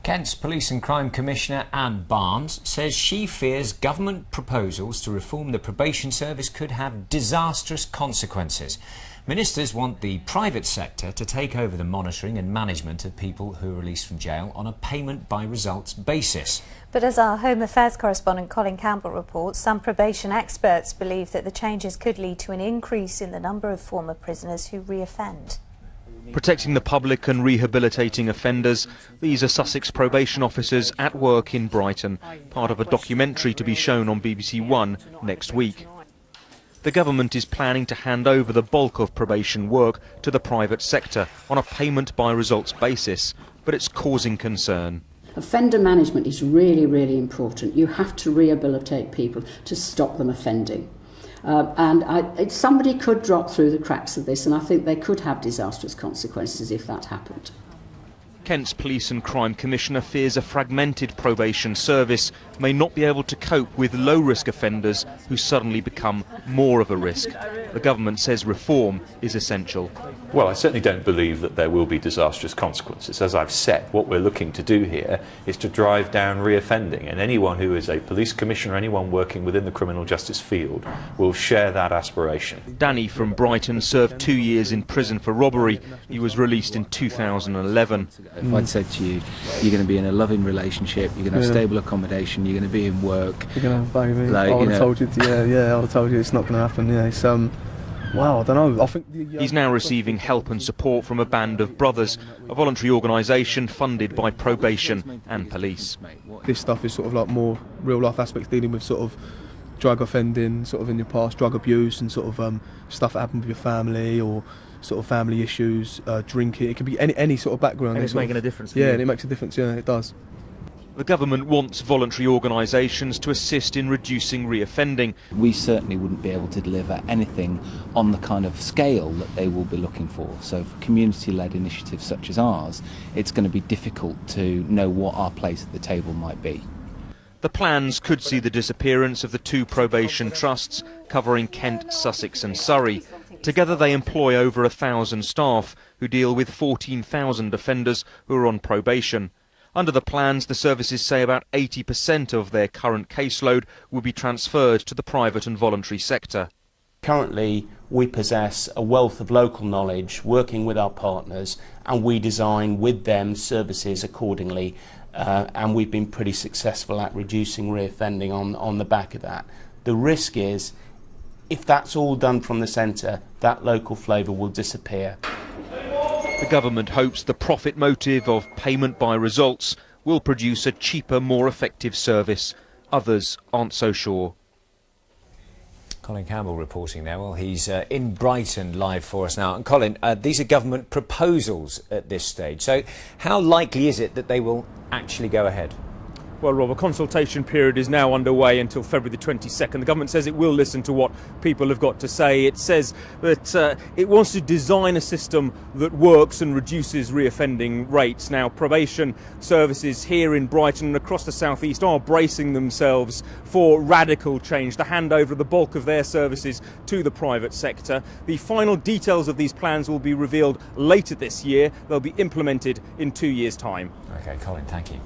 Kent's Police and Crime Commissioner Anne Barnes says she fears government proposals to reform the probation service could have disastrous consequences. Ministers want the private sector to take over the monitoring and management of people who are released from jail on a payment-by-results basis. But as our Home Affairs correspondent Colin Campbell reports, some probation experts believe that the changes could lead to an increase in the number of former prisoners who reoffend. Protecting the public and rehabilitating offenders, these are Sussex probation officers at work in Brighton, part of a documentary to be shown on BBC One next week. The government is planning to hand over the bulk of probation work to the private sector on a payment-by-results basis, but it's causing concern. Offender management is really, really important. You have to rehabilitate people to stop them offending. Somebody could drop through the cracks of this, and I think they could have disastrous consequences if that happened. Kent's Police and Crime Commissioner fears a fragmented probation service may not be able to cope with low-risk offenders who suddenly become more of a risk. The government says reform is essential. Well, I certainly don't believe that there will be disastrous consequences. As I've said, what we're looking to do here is to drive down reoffending, and anyone who is a police commissioner, anyone working within the criminal justice field, will share that aspiration. Danny from Brighton served 2 years in prison for robbery. He was released in 2011. If I'd said to you, you're going to be in a loving relationship, you're going to have stable accommodation, you're going to be in work. You're going to have a baby. I would have told you, I would have told you it's not going to happen. Yeah, it's, wow, I don't know. I think he's now receiving help and support from a band of brothers, a voluntary organisation funded by probation and police. This stuff is sort of like more real-life aspects, dealing with sort of drug offending, sort of in your past, drug abuse, and sort of stuff that happened with your family, or sort of family issues, drinking. It can be any sort of background. And it's making a difference. Yeah, and it makes a difference. Yeah, it does. The government wants voluntary organisations to assist in reducing reoffending. We certainly wouldn't be able to deliver anything on the kind of scale that they will be looking for. So for community-led initiatives such as ours, it's going to be difficult to know what our place at the table might be. The plans could see the disappearance of the 2 probation trusts covering Kent, Sussex and Surrey. Together they employ over 1,000 staff who deal with 14,000 offenders who are on probation. Under the plans, the services say about 80% of their current caseload will be transferred to the private and voluntary sector. Currently, we possess a wealth of local knowledge working with our partners, and we design with them services accordingly, and we've been pretty successful at reducing reoffending on the back of that. The risk is, if that's all done from the centre, that local flavour will disappear. The government hopes the profit motive of payment by results will produce a cheaper, more effective service. Others aren't so sure. Colin Campbell reporting there. Well, he's in Brighton live for us now. And Colin, these are government proposals at this stage. So how likely is it that they will actually go ahead? Well, Rob, a consultation period is now underway until February the 22nd. The government says it will listen to what people have got to say. It says that it wants to design a system that works and reduces reoffending rates. Now, probation services here in Brighton and across the South East are bracing themselves for radical change, the handover of the bulk of their services to the private sector. The final details of these plans will be revealed later this year. They'll be implemented in 2 years' time. OK, Colin, thank you.